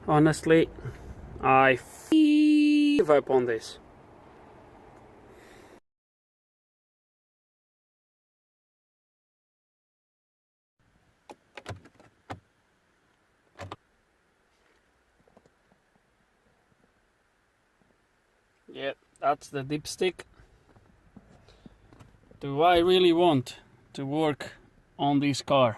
Honestly, I give up on this. Yeah, that's the dipstick. Do I really want to work on this car?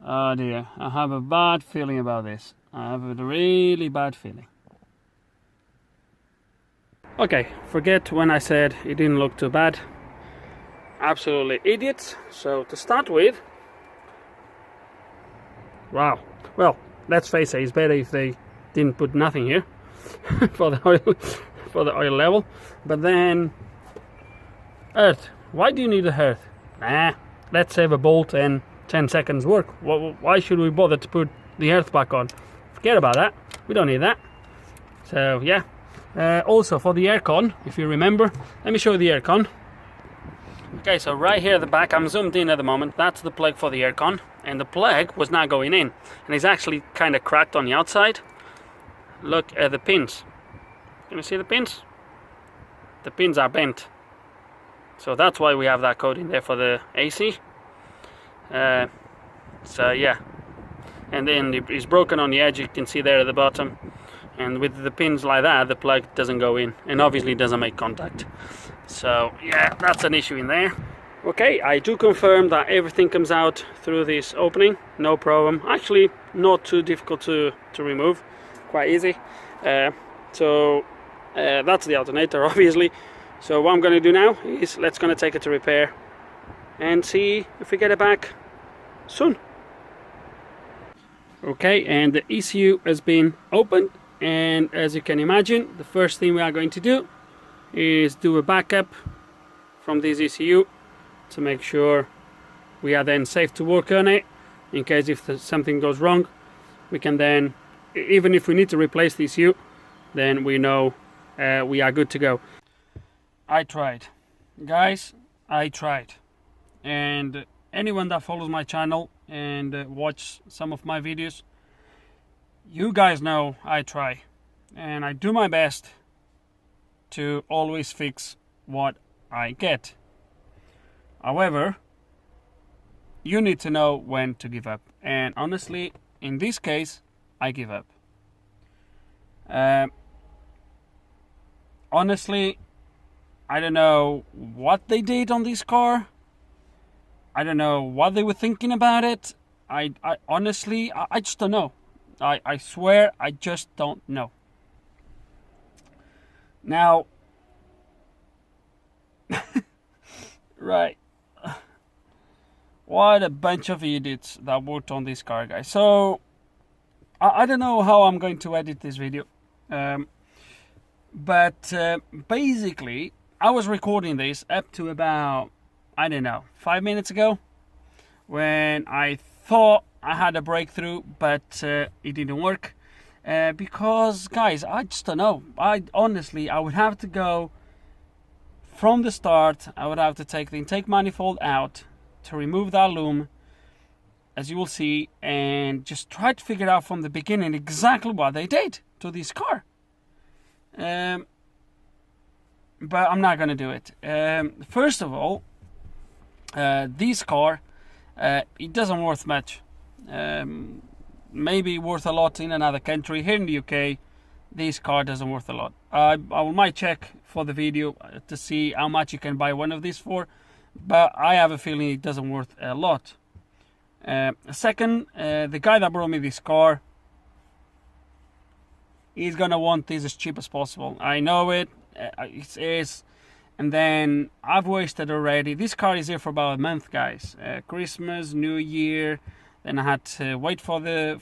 Oh dear, I have a bad feeling about this. I have a really bad feeling. Okay, forget when I said it didn't look too bad. Absolutely idiots. So to start with, wow. Well, let's face it, it's better if they didn't put nothing here for the oil level. But then, earth. Why do you need a earth? Nah, let's save a bolt and 10 seconds work. Why should we bother to put the earth back on? Forget about that. We don't need that. So yeah. Also for the aircon, if you remember, let me show you the aircon. Okay, so right here at the back, I'm zoomed in at the moment, that's the plug for the aircon, and the plug was not going in, and it's actually kind of cracked on the outside. Look at the pins. Can you see the pins? The pins are bent, so that's why we have that coating there for the AC. So yeah, and then it's broken on the edge, you can see there at the bottom, and with the pins like that, the plug doesn't go in, and obviously doesn't make contact. So yeah, that's an issue in there. Okay, I do confirm that everything comes out through this opening, no problem. Actually, not too difficult to remove, quite easy. So that's the alternator, obviously. So what I'm going to do now is let's going to take it to repair and see if we get it back soon. Okay, and the ECU has been opened, and as you can imagine, the first thing we are going to do is do a backup from this ECU to make sure we are then safe to work on it. In case if something goes wrong, we can then, even if we need to replace the ECU, then we know we are good to go. I tried, guys, I tried, and anyone that follows my channel and watch some of my videos, you guys know I try and I do my best to always fix what I get. However, you need to know when to give up, and honestly, in this case, I give up. Honestly, I don't know what they did on this car. I don't know what they were thinking about it. I honestly, I just don't know. I swear, I just don't know. Now, right, what a bunch of idiots that worked on this car, guys. So, I don't know how I'm going to edit this video. But basically, I was recording this up to about, I don't know, 5 minutes ago, when I thought I had a breakthrough, but it didn't work. Because, guys, I just don't know. Honestly, I would have to go from the start. I would have to take the intake manifold out to remove that loom, as you will see, and just try to figure out from the beginning exactly what they did to this car. But I'm not going to do it. First of all, this car, it doesn't worth much. Maybe worth a lot in another country. Here in the UK, this car doesn't worth a lot. I might check for the video to see how much you can buy one of these for, but I have a feeling it doesn't worth a lot. Second, the guy that brought me this car, he's gonna want this as cheap as possible. I know it. It is. And then I've wasted already. This car is here for about a month, guys. Christmas, New Year. Then I had to wait for the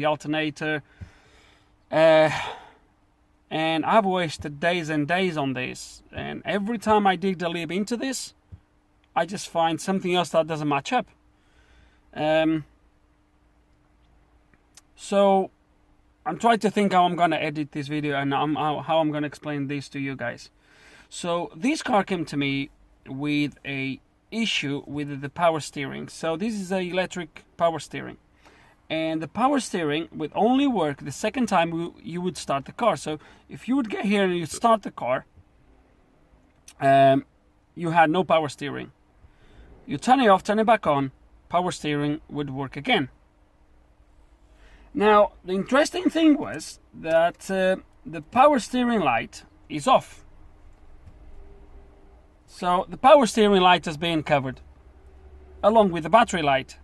alternator. And I've wasted days and days on this. And every time I dig a little into this, I just find something else that doesn't match up. So I'm trying to think how I'm gonna edit this video and how I'm gonna explain this to you guys. So this car came to me with a issue with the power steering. So this is an electric power steering, and the power steering would only work the second time you would start the car. So if you would get here and you start the car, you had no power steering. You turn it off, turn it back on, power steering would work again. Now the interesting thing was that the power steering light is off. So the power steering light has been covered along with the battery light.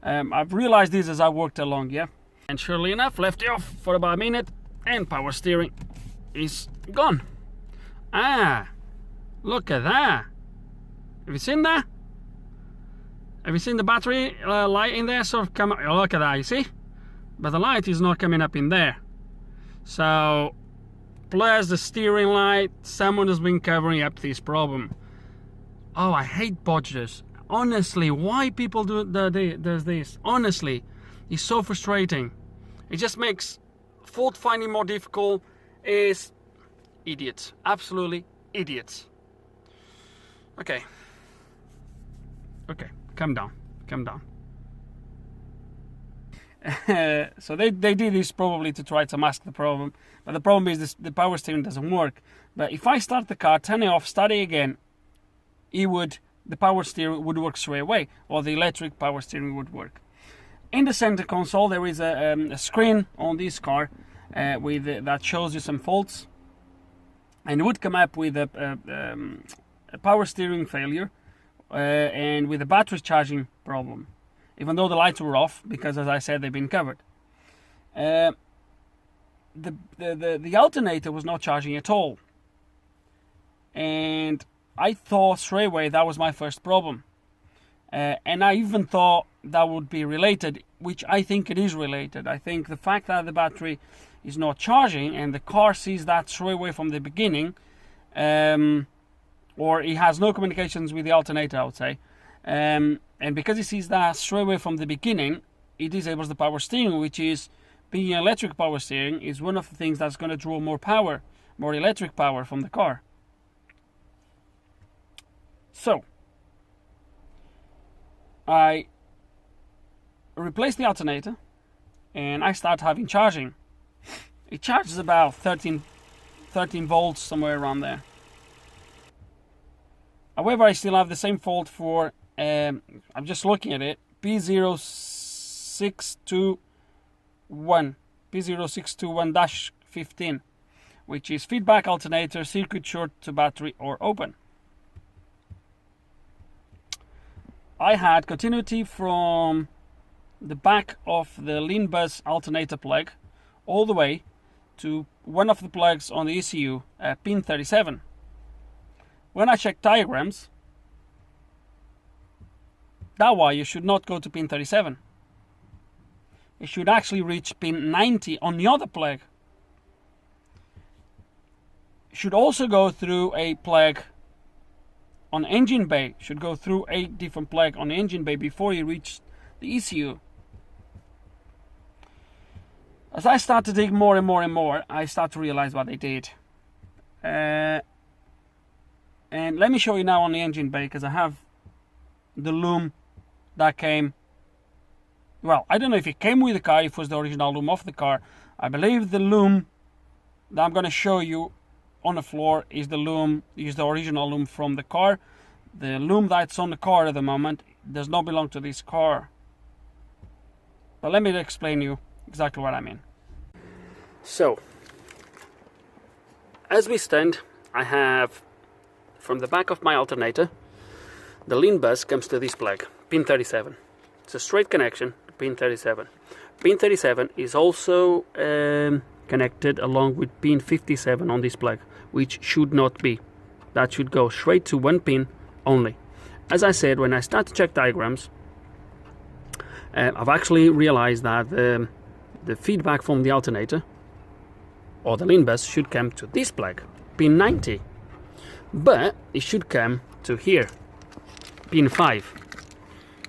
I've realized this as I worked along, yeah. And surely enough, left it off for about a minute and power steering is gone. Ah, look at that. Have you seen that? Have you seen the battery light in there sort of come up? Oh, look at that, you see? But the light is not coming up in there. So, plus the steering light, someone has been covering up this problem. Oh, I hate bodges. Honestly, why people does this? Honestly, it's so frustrating. It just makes fault finding more difficult. Is idiots, absolutely idiots. Okay, calm down. So they did this probably to try to mask the problem, but the problem is the power steering doesn't work. But if I start the car, turn it off, start it again, the power steering would work straight away, or the electric power steering would work. In the center console there is a screen on this car that shows you some faults, and it would come up with a power steering failure and with a battery charging problem, even though the lights were off, because as I said, they've been covered. The alternator was not charging at all, and I thought straight away that was my first problem, and I even thought that would be related, which I think it is related. I think the fact that the battery is not charging and the car sees that straight away from the beginning, or it has no communications with the alternator, I would say, and because it sees that straight away from the beginning, it disables the power steering, which is, being electric power steering, is one of the things that's going to draw more power, more electric power from the car. So I replaced the alternator and I start having charging. It charges about 13 volts, somewhere around there. However, I still have the same fault for I'm just looking at it, P0621-15, which is feedback alternator, circuit short to battery or open. I had continuity from the back of the lean bus alternator plug all the way to one of the plugs on the ECU at pin 37. When I checked diagrams, that wire should not go to pin 37. It should actually reach pin 90 on the other plug. It should also go through a plug on engine bay, should go through a different plug on the engine bay before you reach the ECU. As I start to dig more and more, I start to realize what they did. And let me show you now on the engine bay, because I have the loom that came, well, I don't know if it came with the car, if it was the original loom of the car. I believe the loom that I'm going to show you on the floor is the original loom from the car. The loom that's on the car at the moment does not belong to this car. But let me explain you exactly what I mean. So, as we stand, I have, from the back of my alternator, the lean bus comes to this plug, pin 37. It's a straight connection to pin 37. Pin 37 is also connected along with pin 57 on this plug, which should not be. That should go straight to one pin only. As I said, when I start to check diagrams, I've actually realized that the feedback from the alternator or the lean bus should come to this plug, pin 90, but it should come to here, pin 5.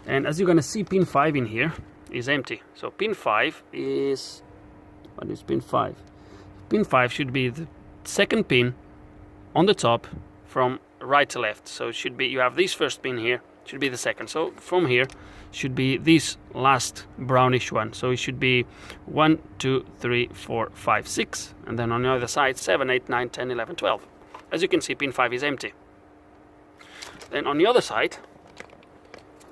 And as you're going to see, pin 5 in here is empty. So pin 5 is, what is pin 5? Pin 5 should be the second pin on the top from right to left. So it should be, you have this first pin here, should be the second. So from here should be this last brownish one. So it should be 1, 2, 3, 4, 5, 6, and then on the other side 7, 8, 9, 10, 11, 12. As you can see, pin 5 is empty. Then on the other side,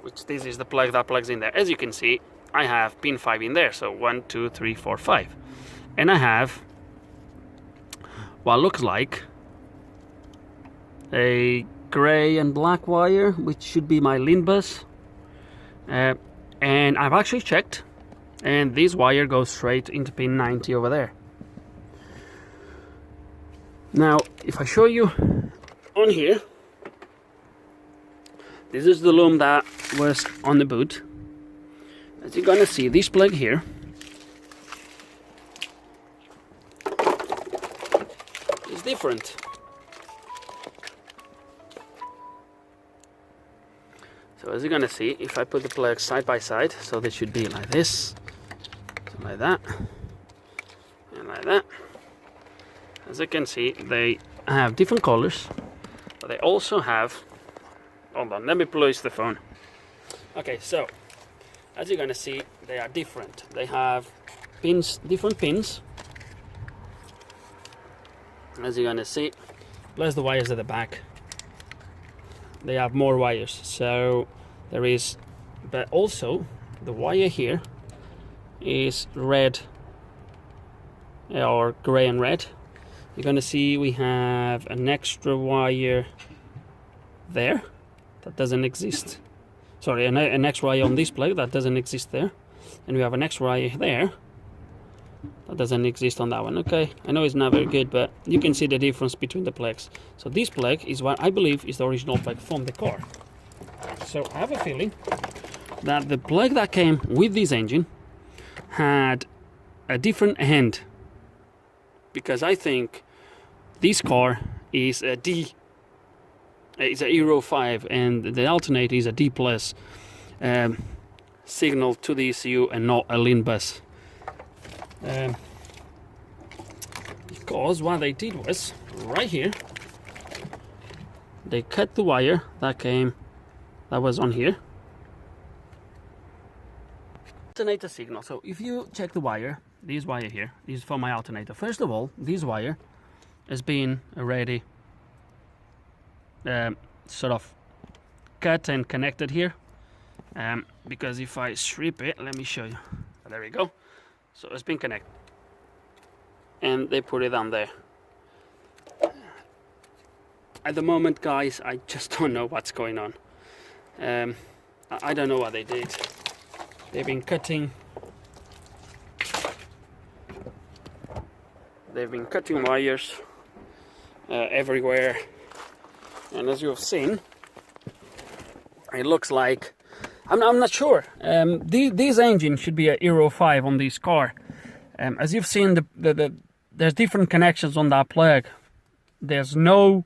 which this is the plug that plugs in there, as you can see, I have pin 5 in there. So 1, 2, 3, 4, 5, and I have what looks like a grey and black wire, which should be my LIN bus. And I've actually checked, and this wire goes straight into pin 90 over there. Now, if I show you on here, this is the loom that was on the boot. As you're gonna see, this plug here is different. So as you're gonna see, if I put the plugs side by side, so they should be like this, so like that, and like that. As you can see, they have different colors, but they also have, hold on, let me place the phone. Okay, so as you're gonna see, they are different. They have pins, different pins, as you're gonna see, plus the wires at the back. They have more wires, so there is, but also the wire here is red or gray and red. You're gonna see we have an extra wire there that doesn't exist. Sorry, an extra wire on this plug that doesn't exist there, and we have an extra wire there that doesn't exist on that one. Okay, I know it's not very good, but you can see the difference between the plugs. So this plug is what I believe is the original plug from the car. So I have a feeling that the plug that came with this engine had a different end, because I think this car is a D, it's a Euro 5, and the alternator is a D plus signal to the ECU and not a LIN bus. Because what they did was, right here, they cut the wire that was on here. Alternator signal. So if you check the wire, this wire here, this is for my alternator. First of all, this wire has been already sort of cut and connected here, because if I strip it, let me show you. There we go. So it's been connected, and they put it on there. At the moment, guys, I just don't know what's going on. I don't know what they did. They've been cutting. They've been cutting wires everywhere, and as you've seen, it looks like, I'm not sure. This engine should be a Euro 5 on this car. As you've seen, there's different connections on that plug. There's no,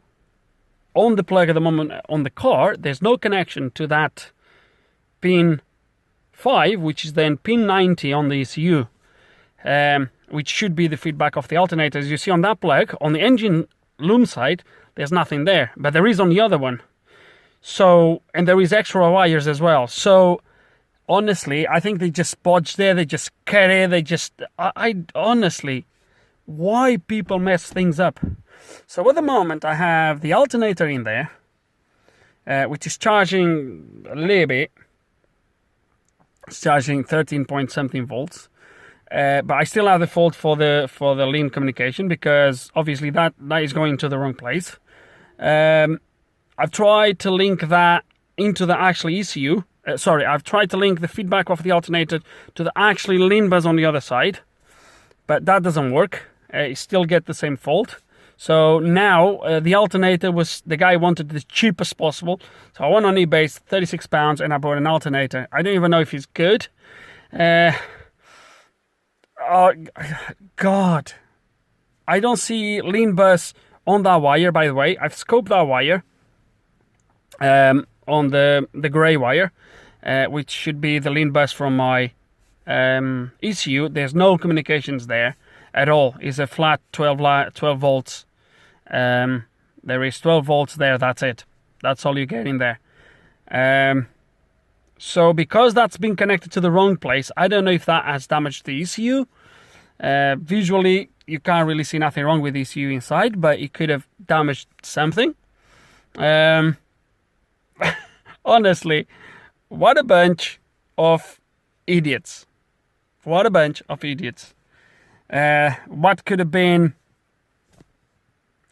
on the plug at the moment on the car, there's no connection to that pin 5, which is then pin 90 on the ECU, which should be the feedback of the alternator. As you see on that plug, on the engine loom side, there's nothing there, but there is on the other one. So, and there is extra wires as well. So honestly, I think they just bodged there, they just cut it, they just, I honestly, why people mess things up? So at the moment I have the alternator in there, which is charging a little bit. It's charging 13 point something volts. But I still have the fault for the LIN communication, because obviously that is going to the wrong place. I've tried to link that into the actual ECU. I've tried to link the feedback of the alternator to the actually LIN bus on the other side, but that doesn't work. You still get the same fault. So now the alternator was, the guy wanted the cheapest possible. So I went on eBay, £36, and I bought an alternator. I don't even know if it's good. Oh God, I don't see LIN bus on that wire. By the way, I've scoped that wire on the grey wire, which should be the LIN bus from my ECU. There's no communications there at all. It's a flat 12 volts. There is 12 volts there. That's it. That's all you get in there. So because that's been connected to the wrong place, I don't know if that has damaged the ECU. Visually, you can't really see nothing wrong with the ECU inside, but it could have damaged something. Honestly, what a bunch of idiots. What a bunch of idiots. What could have been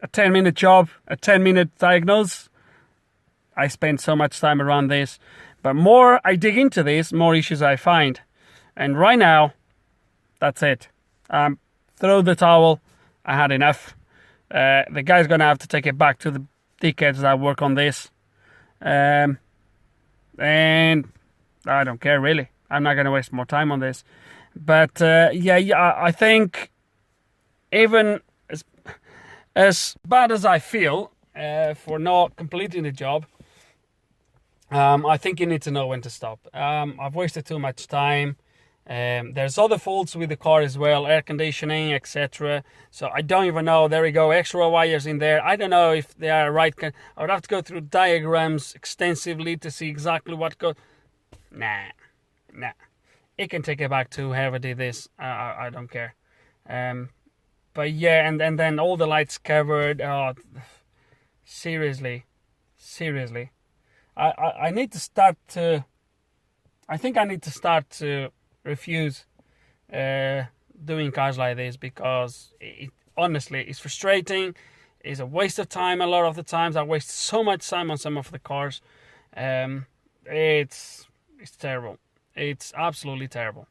a 10-minute job, a 10-minute diagnose. I spent so much time around this. But more I dig into this, more issues I find. And right now, that's it. Throw the towel. I had enough. The guy's going to have to take it back to the dickheads that work on this. And I don't care, really. I'm not going to waste more time on this. But, yeah, I think even as bad as I feel for not completing the job, I think you need to know when to stop. I've wasted too much time. There's other faults with the car as well, air conditioning, etc. So I don't even know. There we go, extra wires in there. I don't know if they are right. I would have to go through diagrams extensively to see exactly what goes. Nah. It can take it back to whoever did this. I don't care. But yeah, and then all the lights covered. Oh, seriously. I need to start to. I think I need to start to refuse doing cars like this, because honestly, it's frustrating. It's a waste of time. A lot of the times, I waste so much time on some of the cars. It's terrible. It's absolutely terrible.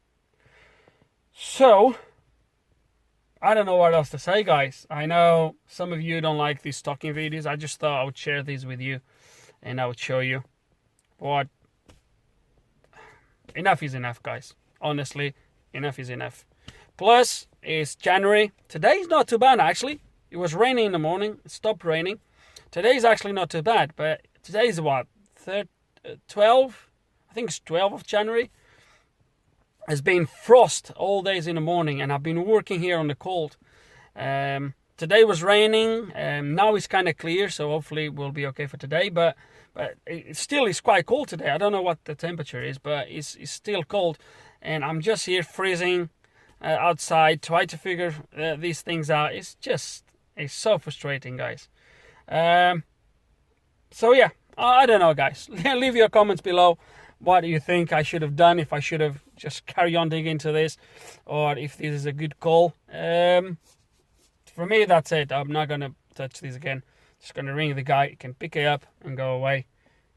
So, I don't know what else to say, guys. I know some of you don't like these stocking videos. I just thought I would share these with you, and I would show you. But enough is enough, guys. Honestly, enough is enough. Plus, it's January. Today's not too bad, actually. It was raining in the morning. It stopped raining. Today's actually not too bad. But today's what? 12? I think it's 12th of January. It's been frost all days in the morning, and I've been working here on the cold. Today was raining, now it's kind of clear, so hopefully we'll be okay for today. But it still is quite cold today. I don't know what the temperature is, but it's still cold, and I'm just here freezing outside, trying to figure these things out. It's so frustrating, guys. So yeah, I don't know, guys. Leave your comments below. What do you think I should have done? If I should have just carry on digging into this, or if this is a good call. For me, that's it. I'm not going to touch these again. Just going to ring the guy. He can pick it up and go away.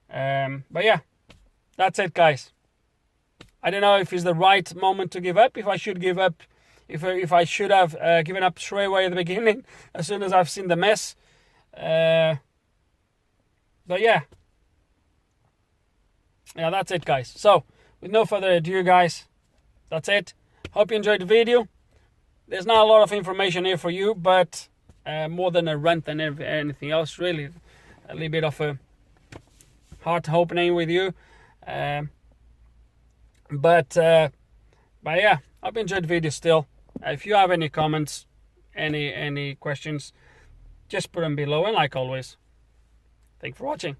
But yeah, that's it, guys. I don't know if it's the right moment to give up. If I should give up. If I should have given up straight away at the beginning, as soon as I've seen the mess. But yeah. Yeah, that's it, guys. So, with no further ado, guys, that's it. Hope you enjoyed the video. There's not a lot of information here for you, but more than a rant than anything else, really. A little bit of a heart opening with you. But yeah, hope you enjoyed the video still. If you have any comments, any questions, just put them below. And like always, thanks for watching.